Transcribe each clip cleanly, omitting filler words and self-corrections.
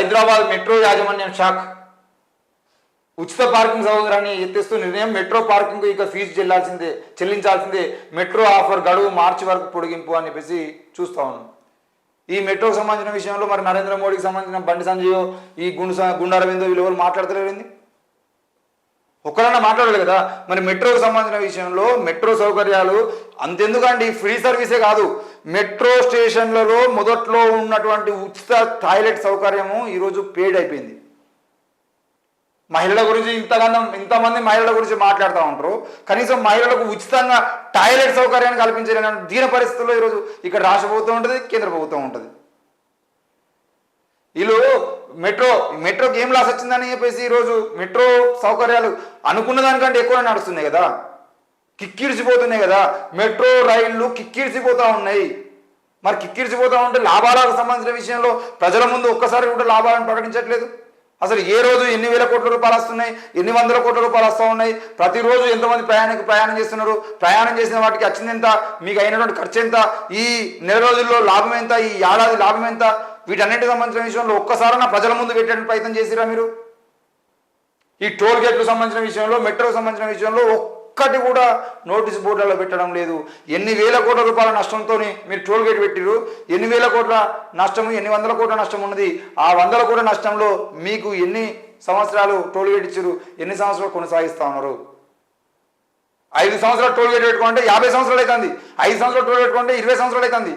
Hyderabad metro యాజమాన్యం shock. ఉచిత parking సౌకర్యాన్ని ఎత్తేస్తూ నిర్ణయం. మెట్రో పార్కింగ్ ఇక ఫీజు చెల్లించాల్సిందే. మెట్రో ఆఫర్ గడువు మార్చి వరకు పొడిగింపు అని చెప్పేసి చూస్తా ఉన్నాం. ఈ మెట్రోకి సంబంధించిన విషయంలో మరి నరేంద్ర మోడీకి సంబంధించిన బండి సంజయ్, ఈ గుండు అరవిందో వీళ్ళు ఎవరు మాట్లాడతలేరండి? ఒక్కరన్నా మాట్లాడాలి కదా. మరి మెట్రోకి సంబంధించిన విషయంలో మెట్రో సౌకర్యాలు అంతెందుకండి, ఫ్రీ సర్వీసే కాదు, మెట్రో స్టేషన్లలో మొదట్లో ఉన్నటువంటి ఉచిత టాయిలెట్ సౌకర్యము ఈరోజు పేడ్ అయిపోయింది. మహిళల గురించి ఇంతమంది మహిళల గురించి మాట్లాడుతూ ఉంటారు, కనీసం మహిళలకు ఉచితంగా టాయిలెట్ సౌకర్యాన్ని కల్పించలేని దీన పరిస్థితుల్లో ఈరోజు ఇక్కడ రాష్ట్ర ప్రభుత్వం ఉంటుంది, కేంద్ర ప్రభుత్వం ఉంటుంది. వీళ్ళు మెట్రోకి ఏం లాస్ వచ్చిందని చెప్పేసి ఈరోజు మెట్రో సౌకర్యాలు అనుకున్న దానికంటే ఎక్కువ నడుస్తున్నాయి కదా, కిక్కిరిసిపోతున్నాయి కదా. మెట్రో రైళ్లు కిక్కిరిసిపోతూ ఉన్నాయి. మరి కిక్కిరిసిపోతూ ఉంటే లాభాలకు సంబంధించిన విషయంలో ప్రజల ముందు ఒక్కసారి కూడా లాభాలను ప్రకటించట్లేదు. అసలు ఏ రోజు ఎన్ని వేల కోట్ల రూపాయలు వస్తున్నాయి, ఎన్ని వందల కోట్ల రూపాయలు వస్తూ ఉన్నాయి, ప్రతిరోజు ఎంతమంది ప్రయాణం చేస్తున్నారు, ప్రయాణం చేసిన వాటికి వచ్చింది ఎంత, మీకు అయినటువంటి ఖర్చు ఎంత, ఈ నెల రోజుల్లో లాభం ఎంత, ఈ ఏడాది లాభం ఎంత, వీటన్నిటికి సంబంధించిన విషయంలో ఒక్కసారైనా ప్రజల ముందు పెట్టడానికి ప్రయత్నం చేసిరా మీరు? ఈ టోల్ గేట్లకు సంబంధించిన విషయంలో, మెట్రోకు సంబంధించిన విషయంలో ఒక్కటి కూడా నోటీస్ బోర్డులలో పెట్టడం లేదు. ఎన్ని వేల కోట్ల రూపాయల నష్టంతో మీరు టోల్ గేట్ పెట్టిరు, ఎన్ని వేల కోట్ల నష్టము, ఎన్ని వందల కోట్ల నష్టం ఉన్నది. ఆ 100 కోట్ల నష్టంలో మీకు ఎన్ని సంవత్సరాలు టోల్ గేట్ ఇచ్చారు, ఎన్ని సంవత్సరాలు కొనసాగిస్తా ఉన్నారు? 5 సంవత్సరాలు టోల్ గేట్ పెట్టుకుంటే 50 సంవత్సరాలు అవుతుంది, 5 సంవత్సరాలు టోల్ పెట్టుకుంటే 20 సంవత్సరాలు అవుతుంది.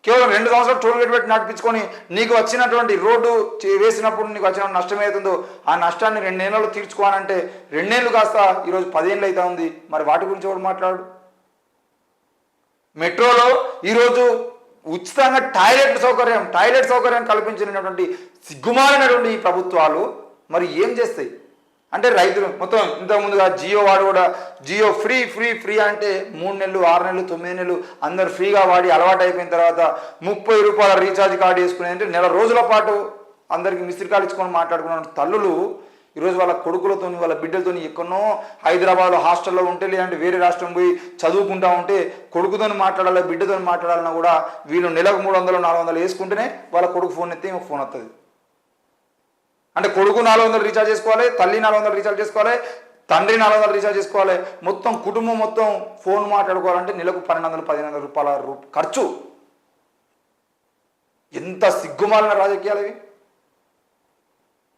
కేవలం 2 సంవత్సరాలు టోల్ గేట్ పెట్టి నడిపించుకొని నీకు వచ్చినటువంటి రోడ్డు వేసినప్పుడు నీకు వచ్చిన నష్టం ఏతుందో ఆ నష్టాన్ని 2 నెలలు తీర్చుకోవాలంటే 2 నెలలు కాస్త ఈరోజు 10 ఏళ్ళు అవుతా ఉంది. మరి వాటి గురించి ఎవరు మాట్లాడు? మెట్రోలో ఈరోజు ఉచితంగా టాయిలెట్ సౌకర్యం కల్పించినటువంటి సిగ్గుమాలినటువంటి ఈ ప్రభుత్వాలు మరి ఏం చేస్తాయి అంటే రైతులు మొత్తం ఇంతకుముందుగా జియో వాడు కూడా జియో ఫ్రీ అంటే 3 నెలలు, 6 నెలలు, 9 నెలలు అందరు ఫ్రీగా వాడి అలవాటు అయిపోయిన తర్వాత 30 రూపాయల రీఛార్జ్ కార్డు వేసుకునేది నెల రోజుల పాటు అందరికి మిస్డ్ కాల్ ఇచ్చుకొని మాట్లాడుకున్న తల్లులు ఈరోజు వాళ్ళ కొడుకులతో వాళ్ళ బిడ్డలతో ఎక్కడో హైదరాబాద్లో హాస్టల్లో ఉంటే లేదంటే వేరే రాష్ట్రం పోయి చదువుకుంటా ఉంటే కొడుకుతో మాట్లాడాలి, బిడ్డతో మాట్లాడాలన్నా కూడా వీళ్ళు నెలకు 300, 400 వేసుకుంటేనే వాళ్ళ కొడుకు ఫోన్ ఎత్తే ఫోన్ వస్తుంది. అంటే కొడుకు 400 రీఛార్జ్ చేసుకోవాలి, తల్లి 400 రీఛార్జ్ చేసుకోవాలి, తండ్రి 400 రీఛార్జ్ చేసుకోవాలి, మొత్తం కుటుంబం మొత్తం ఫోన్ మాట్లాడుకోవాలంటే నెలకు 1200, 1500 రూపాయల ఖర్చు. ఎంత సిగ్గుమాలిన రాజకీయాలు ఇవి!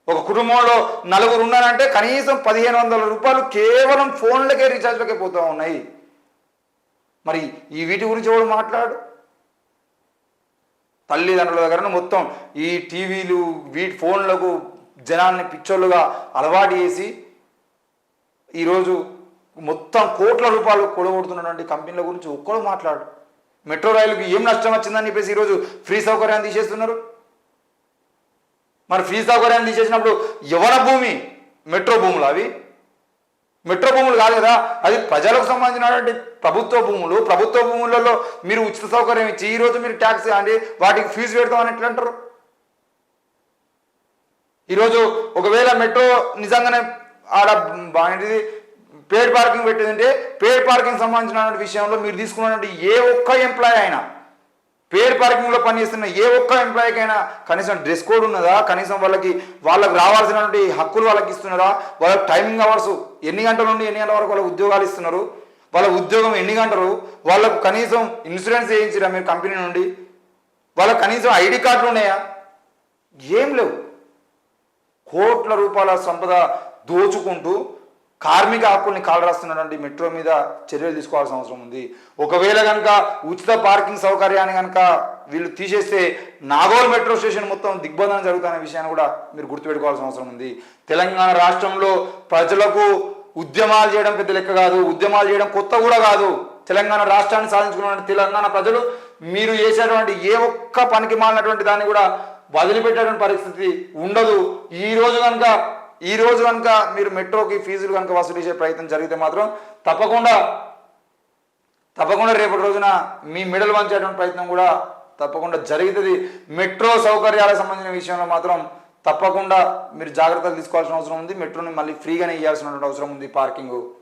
ఒక కుటుంబంలో 4 ఉన్నారంటే కనీసం 1500 రూపాయలు కేవలం ఫోన్లకే రీఛార్జ్లకే పోతూ ఉన్నాయి. మరి ఈ వీటి గురించి ఎవరు మాట్లాడు? తల్లిదండ్రుల దగ్గర మొత్తం ఈ టీవీలు ఫోన్లకు జనాల్ని పిచ్చోళ్ళుగా అలవాటు చేసి ఈరోజు మొత్తం కోట్ల రూపాయలు కూడగొడుతున్నటువంటి కంపెనీల గురించి ఒక్కడు మాట్లాడు. మెట్రో రైలుకి ఏం నష్టం వచ్చిందని చెప్పేసి ఈరోజు ఫ్రీ సౌకర్యాన్ని తీసేస్తున్నారు. మరి ఫ్రీ సౌకర్యాన్ని తీసేసినప్పుడు ఎవరి భూమి? మెట్రో భూములు. అవి మెట్రో భూములు కాదు కదా, అది ప్రజలకు సంబంధించినటువంటి ప్రభుత్వ భూములలో మీరు ఉచిత సౌకర్యం ఇచ్చి ఈరోజు మీరు ట్యాక్స్ అంటే వాటికి ఫీజు పెడతామని ఎట్లా అంటారు? ఈరోజు ఒకవేళ మెట్రో నిజంగానే ఆడ ఏంటిది పేడ్ పార్కింగ్ పెట్టిందంటే పేడ్ పార్కింగ్ సంబంధించిన విషయంలో మీరు తీసుకున్నటువంటి ఏ ఒక్క ఎంప్లాయీ అయినా, పేడ్ పార్కింగ్లో పనిచేస్తున్న ఏ ఒక్క ఎంప్లాయీకైనా కనీసం డ్రెస్ కోడ్ ఉన్నదా? కనీసం వాళ్ళకు రావాల్సినటువంటి హక్కులు వాళ్ళకి ఇస్తున్నారా? వాళ్ళకి టైమింగ్ అవర్స్ ఎన్ని గంటల నుండి ఎన్ని గంటల వరకు వాళ్ళకి ఉద్యోగాలు ఇస్తున్నారు? వాళ్ళ ఉద్యోగం ఎన్ని గంటలు? వాళ్ళకు కనీసం ఇన్సూరెన్స్ చేయించిరా మీరు కంపెనీ నుండి? వాళ్ళకు కనీసం ఐడి కార్డులు ఉన్నాయా? ఏం లేవు. కోట్ల రూపాయల సంపద దోచుకుంటూ కార్మిక హక్కుల్ని కాలరాస్తున్నటువంటి మెట్రో మీద చర్యలు తీసుకోవాల్సిన అవసరం ఉంది. ఒకవేళ కనుక ఉచిత పార్కింగ్ సౌకర్యాన్ని కనుక వీళ్ళు తీసేస్తే నాగోల్ మెట్రో స్టేషన్ మొత్తం దిగ్బంధన జరుగుతున్న విషయాన్ని కూడా మీరు గుర్తుపెట్టుకోవాల్సిన అవసరం ఉంది. తెలంగాణ రాష్ట్రంలో ప్రజలకు ఉద్యమాలు చేయడం పెద్ద లెక్క కాదు, ఉద్యమాలు చేయడం కొత్త కూడా కాదు. తెలంగాణ రాష్ట్రాన్ని సాధించుకున్న తెలంగాణ ప్రజలు మీరు చేసేటువంటి ఏ ఒక్క పనికి మాలినటువంటి దాన్ని కూడా వదిలిపెట్టేటువంటి పరిస్థితి ఉండదు. ఈ రోజు కనుక మీరు మెట్రోకి ఫీజులు కనుక వసూలు చేసే ప్రయత్నం జరిగితే మాత్రం తప్పకుండా రేపటి రోజున మీ మెడలు వంచేటువంటి ప్రయత్నం కూడా తప్పకుండా జరుగుతుంది. మెట్రో సౌకర్యాలకు సంబంధించిన విషయంలో మాత్రం తప్పకుండా మీరు జాగ్రత్తలు తీసుకోవాల్సిన అవసరం ఉంది. మెట్రోని మళ్ళీ ఫ్రీగానే ఇవ్వాల్సినటువంటి అవసరం ఉంది పార్కింగ్.